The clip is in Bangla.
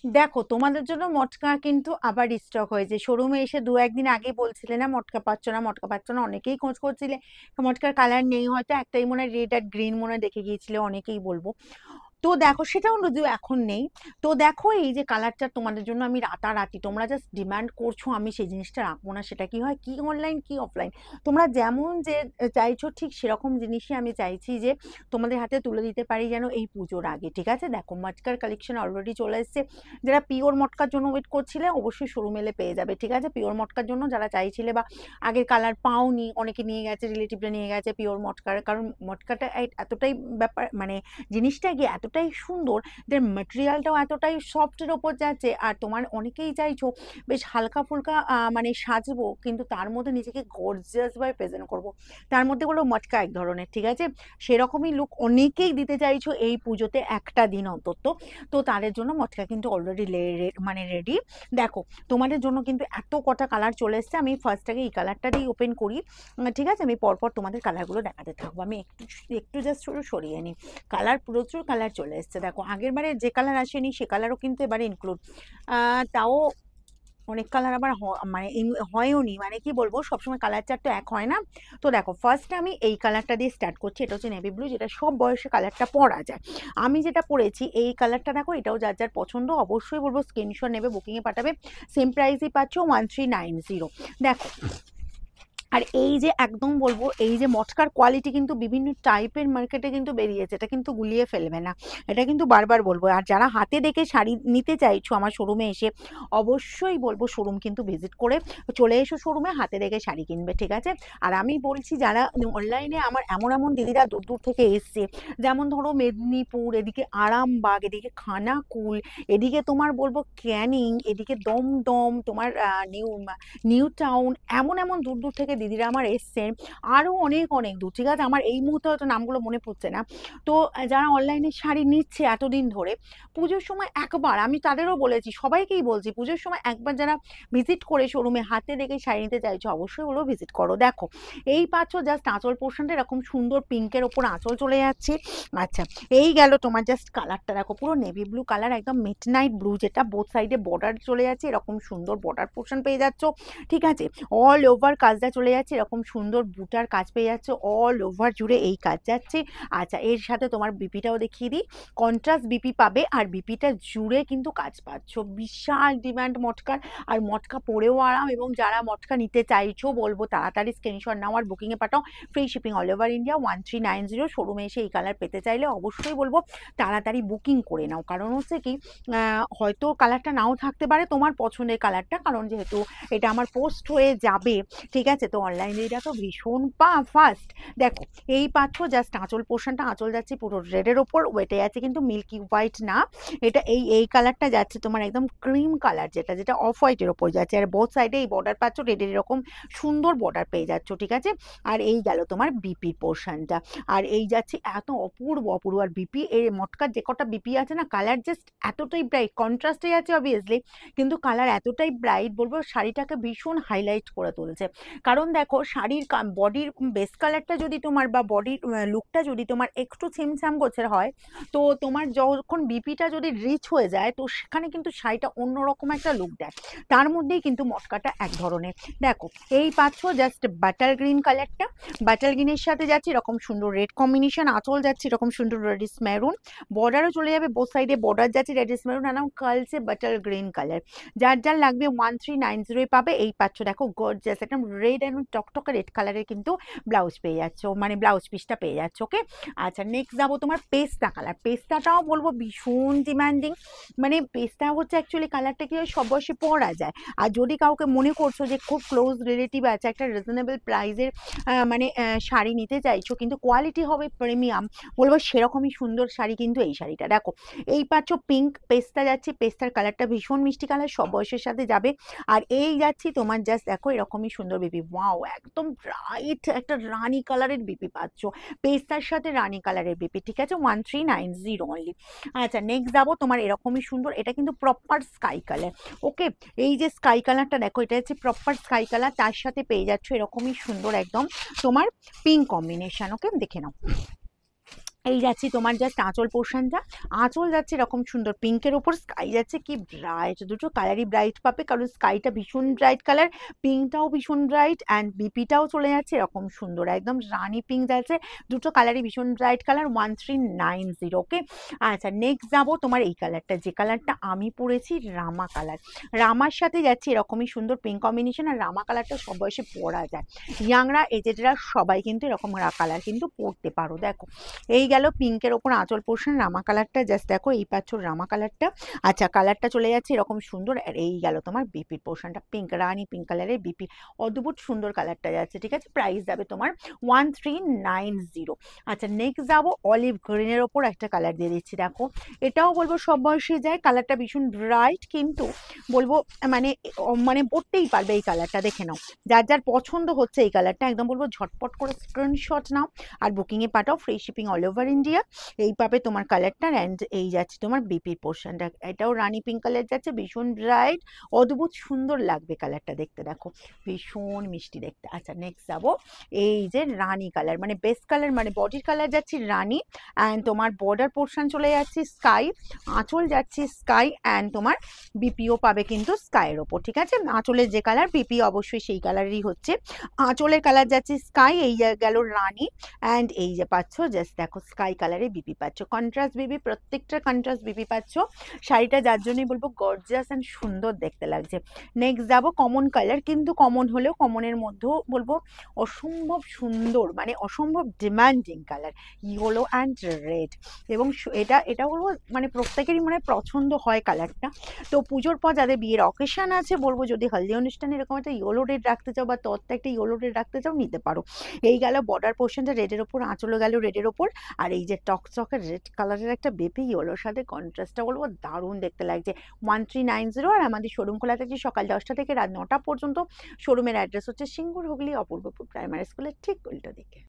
দেখো তোমাদের জন্য মটকা কিন্তু আবার স্টক হয়েছে, শোরুমে এসে দু একদিন আগে বলছিলে না মটকা পাচ্ছ না মটকা পাচ্ছ না, অনেকেই খোঁজ করছিলে। মটকার কালার নেই, হয়তো একটাই মনে হয় রেড আর গ্রিন মনে হয় দেখে গিয়েছিলে, অনেকেই বলবো। তো দেখো সেটাও যদিও এখন নেই। তো দেখো এই যে কালারটা তোমাদের জন্য আমি রাতারাতি, তোমরা জাস্ট ডিমান্ড করছো, আমি সেই জিনিসটা রাখবো না, সেটা কি হয় কি অনলাইন কি অফলাইন, তোমরা যেমন যে চাইছো ঠিক সেরকম জিনিসই আমি চাইছি যে তোমাদের হাতে তুলে দিতে পারি যেন এই পুজোর আগে। ঠিক আছে, দেখো মটকার কালেকশন অলরেডি চলে এসছে। যারা পিওর মটকার জন্য ওয়েট করছিলে অবশ্যই শোরুম এলে পেয়ে যাবে। ঠিক আছে, পিওর মটকার জন্য যারা চাইছিলে বা আগের কালার পাওনি, অনেকে নিয়ে গেছে, রিলেটিভরা নিয়ে গেছে পিওর মটকার, কারণ মটকাটা এতটাই ব্যাপার, মানে জিনিসটা গিয়ে এতটাই সুন্দর, এটার মেটেরিয়ালটাও এতটাই সফটের ওপর যাচ্ছে। আর তোমার অনেকেই চাইছো বেশ হালকা ফুলকা মানে সাজবো, কিন্তু তার মধ্যে নিজেকে গর্জিয়াস ভাবে প্রেজেন্ট করবো, তার মধ্যে হলো মটকা এক ধরনের। ঠিক আছে, সেরকমই লুক অনেকেই দিতে চাইছো এই পুজোতে একটা দিন অন্তত। তো তাদের জন্য মটকা কিন্তু অলরেডি মানে রেডি। দেখো তোমাদের জন্য কিন্তু এত কটা কালার চলে এসছে, আমি ফার্স্ট আগে এই কালারটা দিয়ে ওপেন করি। ঠিক আছে, আমি পরপর তোমাদের কালারগুলো দেখাতে থাকবো। আমি একটু একটু জাস্ট শুধু সরিয়ে নিই, কালার প্রচুর কালার চলে এসছে। দেখো আগের বারে যে কালার আসেনি সে কালারও কিন্তু এবারে ইনক্লুড, তাও অনেক কালার আবার মানে হয়ও নি, মানে কি বলবো সবসময় কালার চার্ট তো এক হয় না। তো দেখো ফার্স্টে আমি এই কালারটা দিয়ে স্টার্ট করছি, এটা হচ্ছে নেভি ব্লু, যেটা সব বয়সে কালারটা পরা যায়। আমি যেটা পরেছি এই কালারটা, দেখো এটাও যার যার পছন্দ, অবশ্যই বলবো স্ক্রিনশট নেবে, বুকিংয়ে পাঠাবে। সেম প্রাইসই পাচ্ছ 1390। দেখো আর এই যে একদম বলবো এই যে মটকার কোয়ালিটি কিন্তু বিভিন্ন টাইপের মার্কেটে কিন্তু বেরিয়েছে, এটা কিন্তু গুলিয়ে ফেলবে না, এটা কিন্তু বারবার বলবো। আর যারা হাতে দেখে শাড়ি নিতে চাইছো আমার শোরুমে এসে, অবশ্যই বলবো শোরুম কিন্তু ভিজিট করে চলে এসো শোরুমে, হাতে দেখে শাড়ি কিনবে। ঠিক আছে, আর আমি বলছি যারা অনলাইনে আমার এমন এমন দিদিরা দূর দূর থেকে এসছে, যেমন ধরো মেদিনীপুর, এদিকে আরামবাগ, এদিকে খানাকুল, এদিকে তোমার বলবো ক্যানিং, এদিকে দমদম, তোমার নিউ টাউন, এমন এমন দূর দূর থেকে দিদিরা আমার এসছেন, আরও অনেক অনেক দূর। ঠিক আছে, আমার এই মুহূর্তে হয়তো নামগুলো মনে পড়ছে না। তো যারা অনলাইনে শাড়ি নিচ্ছে এতদিন ধরে, পুজোর সময় একবার, আমি তাদেরও বলেছি, সবাইকেই বলছি, পুজোর সময় একবার যারা ভিজিট করে শোরুমে হাতে দেখে শাড়ি নিতে চাইছো অবশ্যই হলো ভিজিট করো। দেখো এই পাচ্ছ জাস্ট আঁচল পোর্শনটা এরকম সুন্দর পিঙ্কের ওপর আঁচল চলে যাচ্ছে। আচ্ছা, এই গেল তোমার জাস্ট কালারটা, দেখো পুরো নেভি ব্লু কালার, একদম মিড নাইট ব্লু, যেটা বোথ সাইডে বর্ডার চলে যাচ্ছে, এরকম সুন্দর বর্ডার পোর্শন পেয়ে যাচ্ছ। ঠিক আছে, অল ওভার কাজটা চলে যাচ্ছে, এরকম সুন্দর বুটার কাজ পেয়ে যাচ্ছে, অল ওভার জুড়ে এই কাজ যাচ্ছে। আচ্ছা, এর সাথে তোমার বিপিটাও দেখিয়ে দিই, কন্ট্রাস্ট বিপি পাবে, আর বিপিটা জুড়ে কিন্তু কাজ পাচ্ছ। বিশাল ডিমান্ড মটকার, আর মটকা পরেও আরাম, এবং যারা মটকা নিতে চাইছো বলবো তাড়াতাড়ি স্ক্রিনশট নাও আর বুকিংয়ে পাঠাও, free shipping all over India 1390। শোরুমে এসে এই কালার পেতে চাইলে অবশ্যই বলবো তাড়াতাড়ি বুকিং করে নাও, কারণ হচ্ছে কি হয়তো কালারটা নাও থাকতে পারে তোমার পছন্দের কালারটা, কারণ যেহেতু এটা আমার পোস্ট হয়ে যাবে। ঠিক আছে, তো অনলাইনে এটা তো ভীষণ ফাস্ট। দেখো এই পাচ্ছ জাস্ট আঁচল পোর্শনটা, আঁচল যাচ্ছে পুরো রেডের ওপর, ওয়েটে আছে কিন্তু মিল্কি হোয়াইট না, এটা এই কালারটা যাচ্ছে তোমার একদম ক্রিম কালার, যেটা যেটা অফ হোয়াইটের ওপর যাচ্ছে, আর বোথ সাইডে এই বর্ডার পাচ্ছ রেডের এরকম সুন্দর বর্ডার পেয়ে যাচ্ছ। ঠিক আছে, আর এই গেল তোমার বিপির পোর্শনটা, আর এই যাচ্ছে এত অপূর্ব অপূর্ব। আর বিপি এই মটকার যে কটা বিপি আছে না, কালার জাস্ট এতটাই ব্রাইট, কন্ট্রাস্টে আছে অবভিয়াসলি, কিন্তু কালার এতটাই ব্রাইট বলবো শাড়িটাকে ভীষণ হাইলাইট করে তুলছে। কারণ দেখো শাড়ির বডির বেস কালারটা যদি তোমার বা বডির লুকটা যদি তোমার একটু ছিমছাম গোছের হয়, তো তোমার যখন বিপিটা যদি রিচ হয়ে যায়, তো সেখানে কিন্তু শাড়িটা অন্যরকম একটা লুক দেয়। তার মধ্যেই কিন্তু মটকাটা এক ধরনের। দেখো এই পাচ্ছ জাস্ট বাটার গ্রিন কালারটা, বাটার গ্রিনের সাথে যাচ্ছে এরকম সুন্দর রেড কম্বিনেশন, আঁচল যাচ্ছে এরকম সুন্দর রেডিস মেরুন, বর্ডারও চলে যাবে বোথ সাইডে, বর্ডার যাচ্ছে রেডিস মেরুন, আর কালচে বাটার গ্রিন কালার। যার যার লাগবে 1390 পাবে। এই পাচ্ছ দেখো গর্জিয়াস একদম রেড এন্ড টকটকে রেড কালারের কিন্তু ব্লাউজ পেয়ে যাচ্ছ, মানে ব্লাউজ পিসটা পেয়ে যাচ্ছ। ওকে, আচ্ছা নেক্সট যাবো তোমার পেস্তা কালার। পেস্তাটাও বলবো ভীষণ ডিমান্ডিং, মানে পেস্তা হচ্ছে অ্যাকচুয়ালি কালারটা কি হয় সব বয়সে পরা যায়। আর যদি কাউকে মনে করছো যে খুব ক্লোজ রিলেটিভ আছে, একটা রিজনেবল প্রাইসের মানে শাড়ি নিতে চাইছো কিন্তু কোয়ালিটি হবে প্রিমিয়াম, বলবো সেরকমই সুন্দর শাড়ি কিন্তু এই শাড়িটা। দেখো এই পাচ্ছ পিঙ্ক, পেস্তা যাচ্ছে, পেস্তার কালারটা ভীষণ মিষ্টি কালার, সব বয়সের সাথে যাবে। আর এই যাচ্ছি তোমার জাস্ট দেখো এরকমই সুন্দর বিপি, ওয়াও একদম ব্রাইট একটা রানী কালারের বিপি পাচ্ছ, পেস্তার সাথে রানী কালারের বিপি। ঠিক আছে, 1390 অনলি। আচ্ছা নেক্সট যাবো তোমার এরকমই সুন্দর, এটা কিন্তু প্রপার স্কাই কালার। ওকে, এই যে স্কাই কালারটা দেখো, এটা হচ্ছে প্রপার স্কাই কালার, তার সাথে পেয়ে যাচ্ছ এরকমই সুন্দর একদম তোমার পিঙ্ক কম্বিনেশন। ওকে, দেখে নাও এই যাচ্ছি তোমার জাস্ট আঁচল পোর্শনটা, আঁচল যাচ্ছে এরকম সুন্দর পিঙ্কের ওপর, স্কাই যাচ্ছে কি ব্রাইট, দুটো কালারই ব্রাইট পাবে, কারণ স্কাইটা ভীষণ ব্রাইট কালার, পিঙ্কটাও ভীষণ ব্রাইট, অ্যান্ড বিপিটাও চলে যাচ্ছে এরকম সুন্দর একদম রানি পিঙ্ক যাচ্ছে, দুটো কালারই ভীষণ ব্রাইট কালার, 1390। ওকে, আচ্ছা নেক্সট যাবো তোমার এই কালারটা, যে কালারটা আমি পরেছি রামা কালার, রামার সাথে যাচ্ছে এরকমই সুন্দর পিঙ্ক কম্বিনেশন, আর রামা কালারটা সব বয়সে পরা যায়, ইয়াংরা এজেডরা সবাই কিন্তু এরকম কালার কিন্তু পরতে পারো। দেখো এই গেল পিঙ্কের ওপর আঁচল পোর্শন, রামা কালারটা জাস্ট দেখো এই পাচ্ছ রামা কালারটা। আচ্ছা কালারটা চলে যাচ্ছে এরকম সুন্দর, আর এই গেল তোমার বিপির পোর্শনটা, পিঙ্ক রানি পিঙ্ক কালারের বিপি, অদ্ভুত সুন্দর কালারটা যাচ্ছে। ঠিক আছে, প্রাইস যাবে তোমার 1390। আচ্ছা নেক্সট যাবো অলিভ গ্রিনের ওপর একটা কালার দিয়ে দিচ্ছি, দেখো এটাও বলবো সব বয়সে যায়, কালারটা ভীষণ ব্রাইট, কিন্তু বলবো মানে মানে পড়তেই পারবে এই কালারটা, দেখে নাও যার যার পছন্দ হচ্ছে এই কালারটা, একদম বলবো ঝটপট করে স্ক্রিনশট নাও আর বুকিংয়ে পাঠাও, free shipping all over India. এই পাবে তোমার কালারটা, অ্যান্ড এই যাচ্ছে তোমার বিপির পোর্শনটা, এটাও রানি পিঙ্ক কালার যাচ্ছে, ভীষণ ব্রাইট, অদ্ভুত সুন্দর লাগবে কালারটা দেখতে, দেখো ভীষণ মিষ্টি দেখতে। আচ্ছা নেক্সট যাবো এই যে রানি কালার, মানে বেস্ট কালার, মানে বডির কালার যাচ্ছে রানি, অ্যান্ড তোমার বর্ডার পোর্শন চলে যাচ্ছে স্কাই, আঁচল যাচ্ছে স্কাই, অ্যান্ড তোমার বিপিও পাবে কিন্তু স্কাইয়ের ওপর। ঠিক আছে, আঁচলের যে কালার বিপি অবশ্যই সেই কালারেরই হচ্ছে, আঁচলের কালার যাচ্ছে স্কাই, এই গেল রানি, অ্যান্ড এই যে পাচ্ছ জাস্ট দেখো স্কাই কালারে বিপি পাচ্ছ, কন্ট্রাস্ট বিপি, প্রত্যেকটা কন্ট্রাস্ট বিপি পাচ্ছ, শাড়িটা যার জন্যই বলবো গর্জিয়াস অ্যান্ড সুন্দর দেখতে লাগছে। নেক্সট যাবো কমন কালার, কিন্তু কমন হলেও কমনের মধ্যেও বলবো অসম্ভব সুন্দর, মানে অসম্ভব demanding colour, yellow and red, এবং এটা এটা বলবো মানে প্রত্যেকেরই মানে পছন্দ হয় কালারটা। তো পুজোর পর যাদের বিয়ের অকেশন আছে বলবো, যদি হলদি অনুষ্ঠানে এরকম একটা ইয়েলো রেড রাখতে চাও বা তত্ত্বে একটা ইয়েলো রেড রাখতে চাও নিতে পারো। এই গেল বর্ডার পোর্শনটা রেডের ওপর, আঁচলও গেল রেডের ওপর, আর এই যে টকচকের রেড কালারের একটা বেপি ইয়েলোর সাথে কন্ট্রাস্টটা বলবো দারুণ দেখতে লাগছে। 1390। আর আমাদের শোরুম খোলা থাকছে সকাল 10টা থেকে রাত 9টা পর্যন্ত। শোরুমের অ্যাড্রেস হচ্ছে সিঙ্গুর হুগলি অপূর্বপুর প্রাইমারি স্কুলের ঠিক উল্টো দিকে।